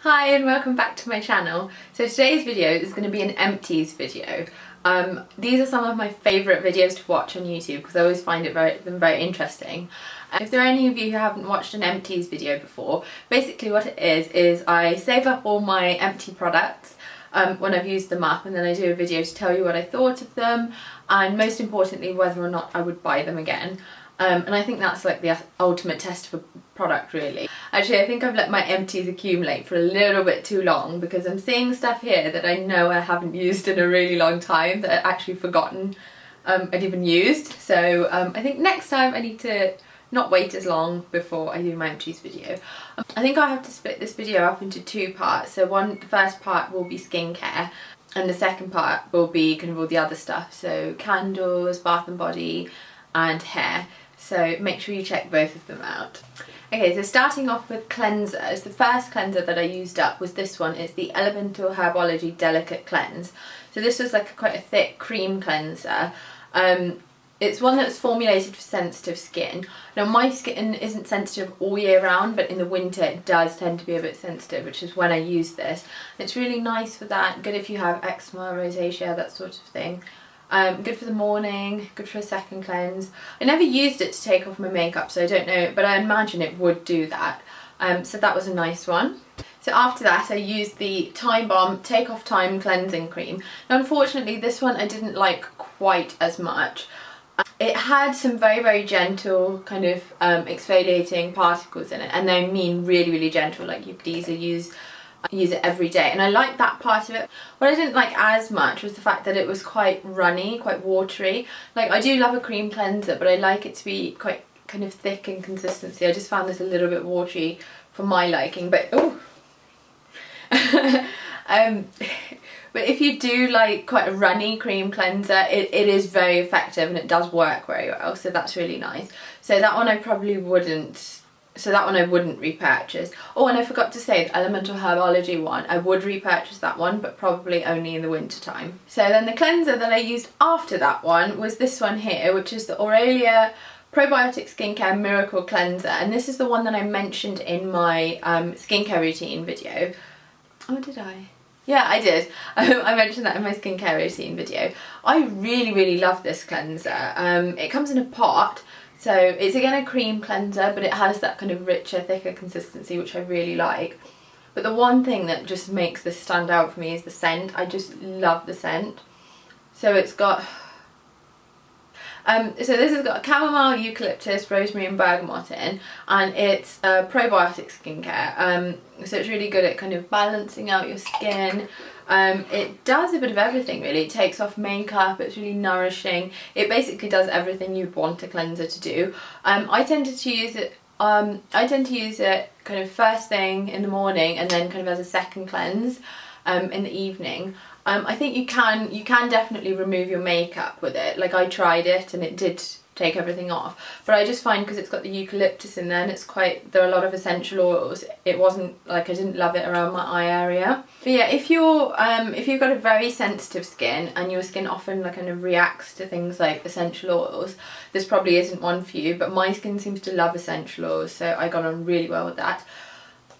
Hi and welcome back to my channel. So today's video is going to be an empties video. These are some of my favourite videos to watch on YouTube because I always find them very interesting. If there are any of you who haven't watched an empties video before, basically what it is I save up all my empty products when I've used them up, and then I do a video to tell you what I thought of them and most importantly whether or not I would buy them again. And I think that's like the ultimate test of a product really. Actually, I think I've let my empties accumulate for a little bit too long because I'm seeing stuff here that I know I haven't used in a really long time that I've actually forgotten I'd even used. So I think next time I need to not wait as long before I do my empties video. I think I'll have to split this video up into two parts. So the first part will be skincare and the second part will be kind of all the other stuff. So candles, bath and body and hair. So make sure you check both of them out. Okay, so starting off with cleansers, the first cleanser that I used up was this one. It's the Elemental Herbology Delicate Cleanse. So this was like quite a thick cream cleanser. It's one that's formulated for sensitive skin. Now my skin isn't sensitive all year round, but in the winter it does tend to be a bit sensitive, which is when I use this. It's really nice for that, good if you have eczema, rosacea, that sort of thing. Good for the morning, good for a second cleanse. I never used it to take off my makeup, so I don't know, but I imagine it would do that. So that was a nice one. So after that I used the Time Bomb Take Off Time Cleansing Cream. Now unfortunately this one I didn't like quite as much. It had some very gentle kind of exfoliating particles in it, and I mean really gentle, like you could easily use it every day, and I liked that part of it. What I didn't like as much was the fact that it was quite runny, quite watery. Like I do love a cream cleanser, but I like it to be quite kind of thick in consistency. I just found this a little bit watery for my liking, but but if you do like quite a runny cream cleanser, it is very effective and it does work very well, so that's really nice. So that one I probably wouldn't repurchase. Oh, and I forgot to say the Elemental Herbology one, I would repurchase that one, but probably only in the winter time. So then the cleanser that I used after that one was this one here, which is the Aurelia Probiotic Skincare Miracle Cleanser, and this is the one that I mentioned in my skincare routine video. Oh, did I? Yeah, I did. I mentioned that in my skincare routine video. I really love this cleanser. It comes in a pot. So it's again a cream cleanser, but it has that kind of richer, thicker consistency, which I really like. But the one thing that just makes this stand out for me is the scent. I just love the scent. So it's got, so this has got chamomile, eucalyptus, rosemary and bergamot in, and it's probiotic skincare. So it's really good at kind of balancing out your skin. It does a bit of everything really. It takes off makeup, it's really nourishing. It basically does everything you'd want a cleanser to do. I tend to use it kind of first thing in the morning and then kind of as a second cleanse in the evening. I think you can definitely remove your makeup with it. Like I tried it and it did take everything off, but I just find because it's got the eucalyptus in there and there are a lot of essential oils, it wasn't like, I didn't love it around my eye area. But yeah, if you've got a very sensitive skin and your skin often like kind of reacts to things like essential oils, this probably isn't one for you, but my skin seems to love essential oils, so I got on really well with that.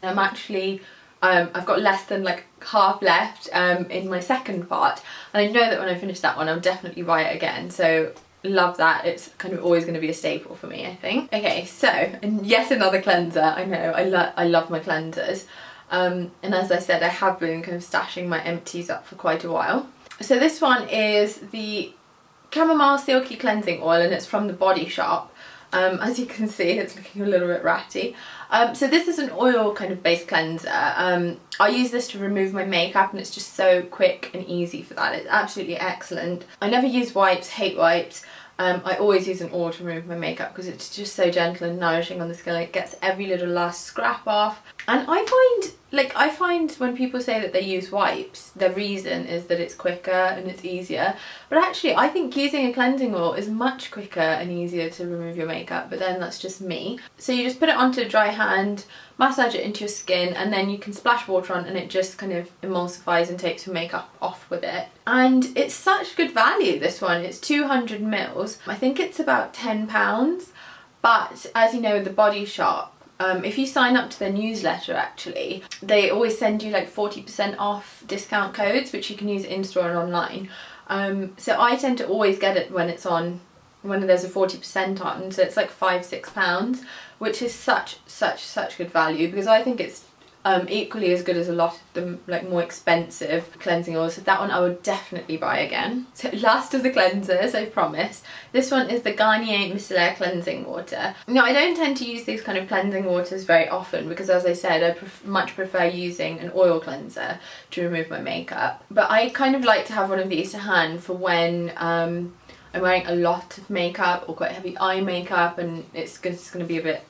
I'm actually I've got less than like half left in my second part, and I know that when I finish that one I'll definitely buy it again, so love that. It's kind of always going to be a staple for me, I think. Okay, so and yet another cleanser. I know I love my cleansers, and as I said I have been kind of stashing my empties up for quite a while. So this one is the Chamomile Silky Cleansing Oil and it's from the Body Shop. As you can see, it's looking a little bit ratty. So this is an oil kind of base cleanser. I use this to remove my makeup and it's just so quick and easy for that. It's absolutely excellent. I never use wipes, hate wipes. I always use an oil to remove my makeup because it's just so gentle and nourishing on the skin. It gets every little last scrap off. And I find when people say that they use wipes, their reason is that it's quicker and it's easier. But actually I think using a cleansing oil is much quicker and easier to remove your makeup, but then that's just me. So you just put it onto a dry hand, massage it into your skin, and then you can splash water on and it just kind of emulsifies and takes your makeup off with it. And it's such good value, this one. It's 200 mils. I think it's about £10, but as you know, the Body Shop If you sign up to their newsletter, actually, they always send you like 40% off discount codes, which you can use in-store and online. So I tend to always get it when it's on, when there's a 40% on, so it's like £5–6, which is such good value, because I think it's equally as good as a lot of the like more expensive cleansing oils. So that one I would definitely buy again. So last of the cleansers, I promise. This one is the Garnier Micellar Cleansing Water. Now, I don't tend to use these kind of cleansing waters very often because, as I said, I much prefer using an oil cleanser to remove my makeup. But I kind of like to have one of these to hand for when I'm wearing a lot of makeup or quite heavy eye makeup and it's going to be a bit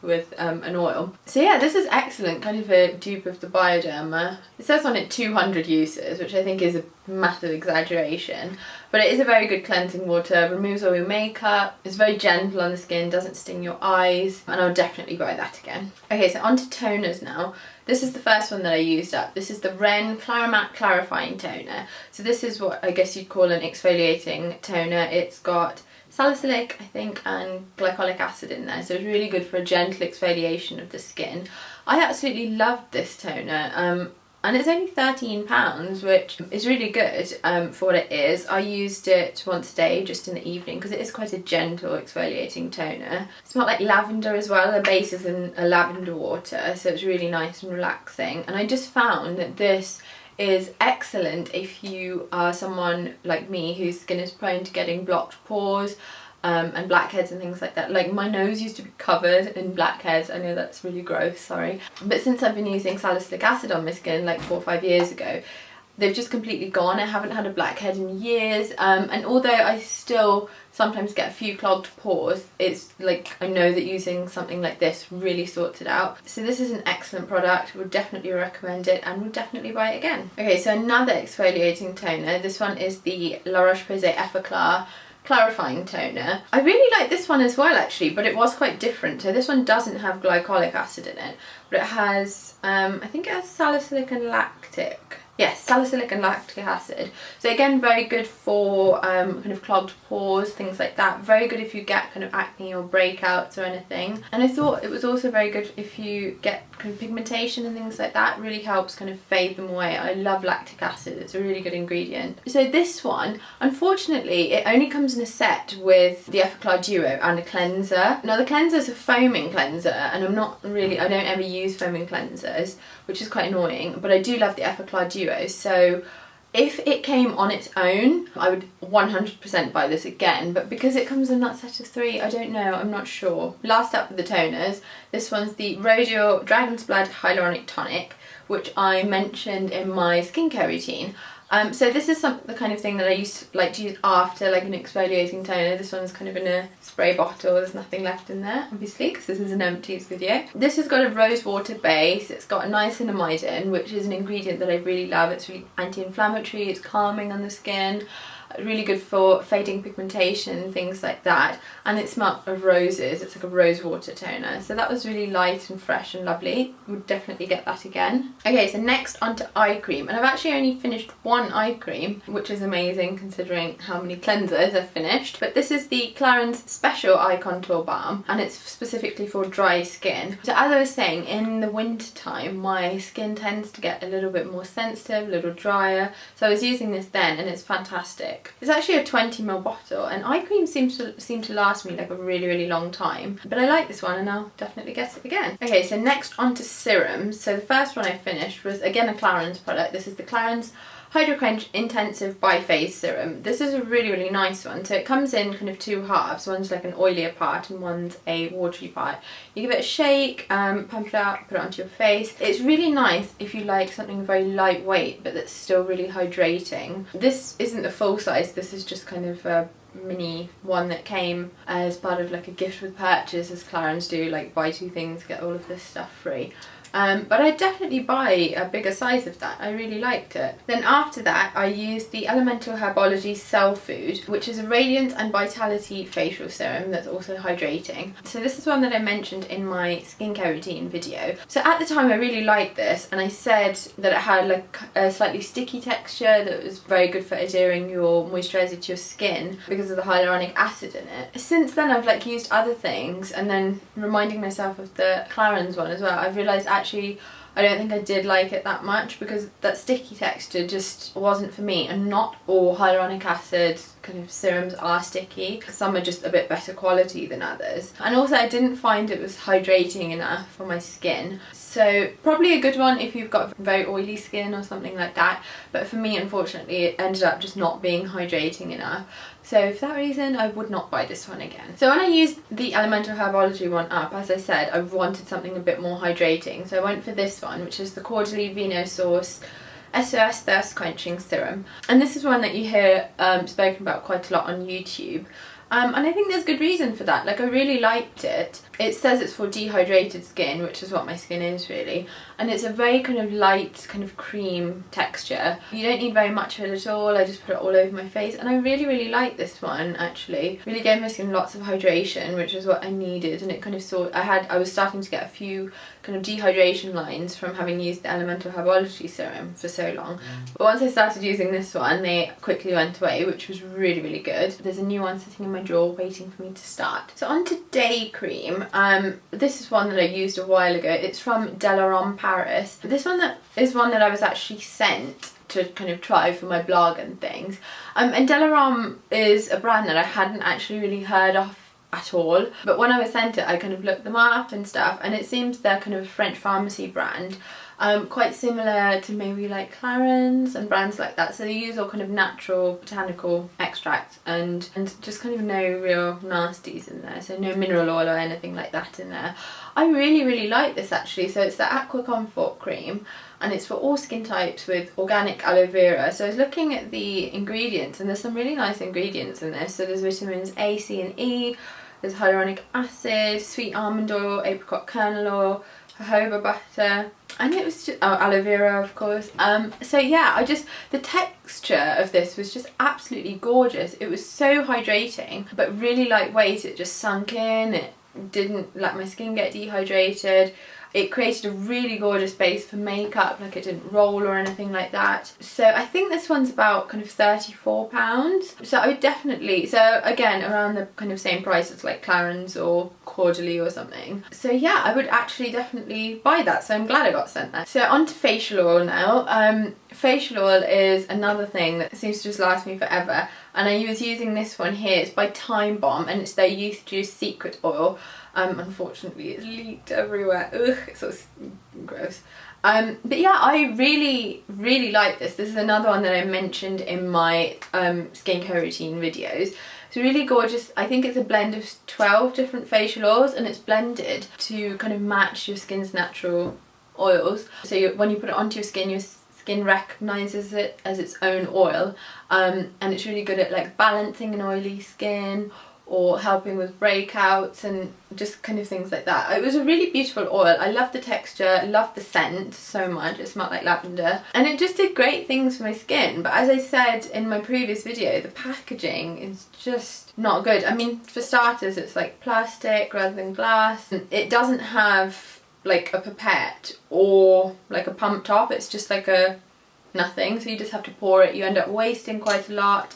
with an oil. So yeah, this is excellent, kind of a dupe of the Bioderma. It says on it 200 uses, which I think is a massive exaggeration, but it is a very good cleansing water, removes all your makeup, it's very gentle on the skin, doesn't sting your eyes, and I would definitely buy that again. Okay, so on to toners now. This is the first one that I used up. This is the Ren Clarimat Clarifying Toner. So this is what I guess you'd call an exfoliating toner. It's got salicylic, I think, and glycolic acid in there, so it's really good for a gentle exfoliation of the skin. I absolutely loved this toner, and it's only £13, which is really good for what it is. I used it once a day, just in the evening, because it is quite a gentle exfoliating toner. It smells like lavender as well. The base is in a lavender water, so it's really nice and relaxing. And I just found that this is excellent if you are someone like me whose skin is prone to getting blocked pores and blackheads and things like that. Like, my nose used to be covered in blackheads. I know that's really gross, sorry. But since I've been using salicylic acid on my skin like 4 or 5 years ago, they've just completely gone. I haven't had a blackhead in years, and although I still sometimes get a few clogged pores, it's like I know that using something like this really sorts it out. So this is an excellent product, would definitely recommend it and would definitely buy it again. Okay, so another exfoliating toner. This one is the La Roche-Posay Effaclar Clarifying Toner. I really like this one as well, actually, but it was quite different. So this one doesn't have glycolic acid in it, but it has, I think it has salicylic and lactic. Yes, salicylic and lactic acid. So again, very good for kind of clogged pores, things like that. Very good if you get kind of acne or breakouts or anything. And I thought it was also very good if you get kind of pigmentation and things like that. It really helps kind of fade them away. I love lactic acid, it's a really good ingredient. So this one, unfortunately, it only comes in a set with the Effaclar Duo and a cleanser. Now the cleanser is a foaming cleanser, and I don't ever use foaming cleansers, which is quite annoying, but I do love the Effaclar Duo. So if it came on its own, I would 100% buy this again, but because it comes in that set of 3, I don't know, I'm not sure. Last up with the toners, this one's the Rhodiola Dragon's Blood Hyaluronic Tonic, which I mentioned in my skincare routine. So this is the kind of thing that I used to like to use after like an exfoliating toner. This one's kind of in a spray bottle, there's nothing left in there, obviously, because this is an empties video. This has got a rose water base, it's got niacinamide, which is an ingredient that I really love. It's really anti-inflammatory, it's calming on the skin, really good for fading pigmentation, things like that, and it smells of roses. It's like a rose water toner, so that was really light and fresh and lovely. Would definitely get that again. Okay, so next onto eye cream, and I've actually only finished one eye cream, which is amazing considering how many cleansers I've finished, but this is the Clarins Special Eye Contour Balm, and it's specifically for dry skin. So as I was saying, in the winter time my skin tends to get a little bit more sensitive, a little drier, so I was using this then, and it's fantastic. It's actually a 20ml bottle, and eye cream seem to last me like a really long time, but I like this one and I'll definitely get it again. Okay, so next onto serums. So the first one I finished was again a Clarins product. This is the Clarins Hydro Quench Intensive Biphase Serum. This is a really nice one. So it comes in kind of 2 halves. One's like an oilier part and one's a watery part. You give it a shake, pump it out, put it onto your face. It's really nice if you like something very lightweight but that's still really hydrating. This isn't the full size, this is just kind of a mini one that came as part of like a gift with purchase, as Clarins do, like buy 2 things, get all of this stuff free. but I'd definitely buy a bigger size of that. I really liked it. Then after that, I used the Elemental Herbology Cell Food, which is a radiance and vitality facial serum that's also hydrating. So this is one that I mentioned in my skincare routine video. So at the time I really liked this, and I said that it had like a slightly sticky texture that was very good for adhering your moisturizer to your skin because of the hyaluronic acid in it. Since then I've like used other things, and then reminding myself of the Clarins one as well, I've realised actually I don't think I did like it that much because that sticky texture just wasn't for me, and not all hyaluronic acid kind of serums are sticky. Some are just a bit better quality than others. And also I didn't find it was hydrating enough for my skin. So probably a good one if you've got very oily skin or something like that, but for me unfortunately it ended up just not being hydrating enough. So for that reason I would not buy this one again. So when I used the Elemental Herbology one up, as I said, I wanted something a bit more hydrating. So I went for this one, which is the Cordially Vino Source SOS Thirst Quenching Serum. And this is one that you hear spoken about quite a lot on YouTube. And I think there's good reason for that. Like, I really liked it. It says it's for dehydrated skin, which is what my skin is really. And it's a very kind of light, kind of cream texture. You don't need very much of it at all. I just put it all over my face. And I really, really like this one, actually. Really gave my skin lots of hydration, which is what I needed. And it kind of I was starting to get a few kind of dehydration lines from having used the Elemental Herbology serum for so long. But once I started using this one, they quickly went away, which was really, really good. There's a new one sitting in my drawer waiting for me to start. So on to Day Cream. This is one that I used a while ago. It's from Delarom Paris. This one is one that I was actually sent to kind of try for my blog and things. And Delarom is a brand that I hadn't actually really heard of at all, but when I was sent it I kind of looked them up and stuff, and it seems they're kind of a French pharmacy brand, quite similar to maybe like Clarins and brands like that. So they use all kind of natural botanical extracts and just kind of no real nasties in there, so no mineral oil or anything like that in there. I really, really like this actually. So it's the Acquaconfort cream, and it's for all skin types with organic aloe vera. So I was looking at the ingredients, and there's some really nice ingredients in this. So there's vitamins A, C and E, there's hyaluronic acid, sweet almond oil, apricot kernel oil, jojoba butter, and it was just aloe vera, of course. So yeah, the texture of this was just absolutely gorgeous. It was so hydrating but really lightweight. It just sunk in, it didn't let my skin get dehydrated. It created a really gorgeous base for makeup, like it didn't roll or anything like that. So I think this one's about kind of £34. So I would definitely, so again, around the kind of same price as like Clarins or Cordially or something. So yeah, I would actually definitely buy that. So I'm glad I got sent that. So on to facial oil now. Facial oil is another thing that seems to just last me forever. And I was using this one here. It's by Time Bomb, and it's their Youth Juice Secret Oil. Unfortunately it's leaked everywhere. Ugh, it's so gross. But yeah, I really, really like this. This is another one that I mentioned in my skincare routine videos. It's really gorgeous. I think it's a blend of 12 different facial oils, and it's blended to kind of match your skin's natural oils. So when you put it onto your skin recognises it as its own oil, and it's really good at like balancing an oily skin or helping with breakouts and just kind of things like that. It was a really beautiful oil. I loved the texture, I loved the scent so much. It smelled like lavender, and it just did great things for my skin. But as I said in my previous video, the packaging is just not good. I mean, for starters, it's like plastic rather than glass. It doesn't have like a pipette or like a pump top. It's just like a nothing, so you just have to pour it. You end up wasting quite a lot.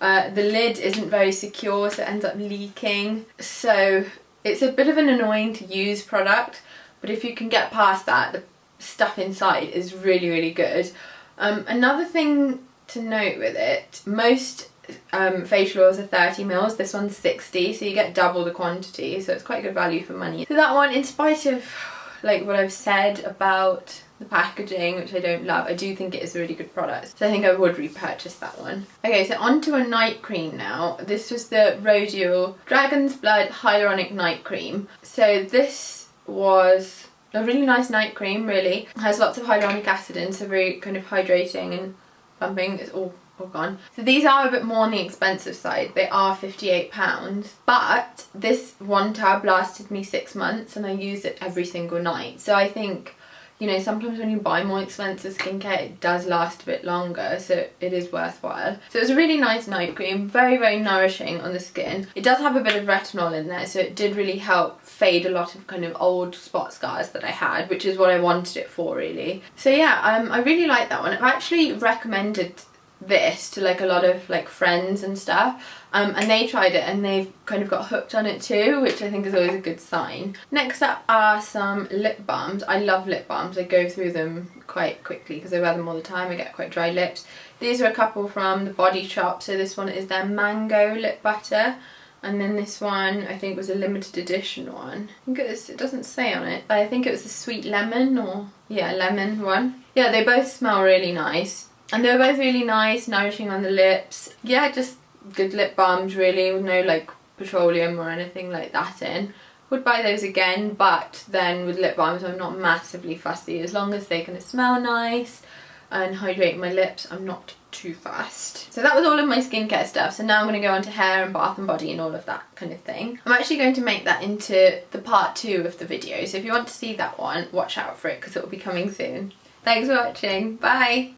The lid isn't very secure, so it ends up leaking. So it's a bit of an annoying to use product, but if you can get past that, the stuff inside is really, really good. Another thing to note with it, most facial oils are 30 mils, this one's 60, so you get double the quantity, so it's quite good value for money. So that one, in spite of like what I've said about the packaging, which I don't love, I do think it is a really good product, so I think I would repurchase that one. Okay, so on to a night cream now. This was the Rodial Dragon's Blood Hyaluronic Night Cream. So this was a really nice night cream, really. It has lots of hyaluronic acid in, so very kind of hydrating and pumping. It's all gone. So these are a bit more on the expensive side. They are £58, but this one tub lasted me 6 months and I used it every single night. So I think you know, sometimes when you buy more expensive skincare, it does last a bit longer, so it is worthwhile. So it was a really nice night cream, very, very nourishing on the skin. It does have a bit of retinol in there, so it did really help fade a lot of kind of old spot scars that I had, which is what I wanted it for, really. So yeah, I really like that one. I've actually recommended this to like a lot of like friends and stuff, and they tried it and they've kind of got hooked on it too, which I think is always a good sign. Next up are some lip balms. I love lip balms. I go through them quite quickly because I wear them all the time. I get quite dry lips. These are a couple from the Body Shop. So this one is their mango lip butter, and then this one I think was a limited edition one. I think it doesn't say on it, but I think it was the sweet lemon, or yeah, lemon one. Yeah, they both smell really nice. And they were both really nice, nourishing on the lips. Yeah, just good lip balms really, with no like petroleum or anything like that in. Would buy those again, but then with lip balms I'm not massively fussy. As long as they kind of smell nice and hydrate my lips, I'm not too fussed. So that was all of my skincare stuff. So now I'm going to go on to hair and bath and body and all of that kind of thing. I'm actually going to make that into the part 2 of the video. So if you want to see that one, watch out for it because it will be coming soon. Thanks for watching. Bye!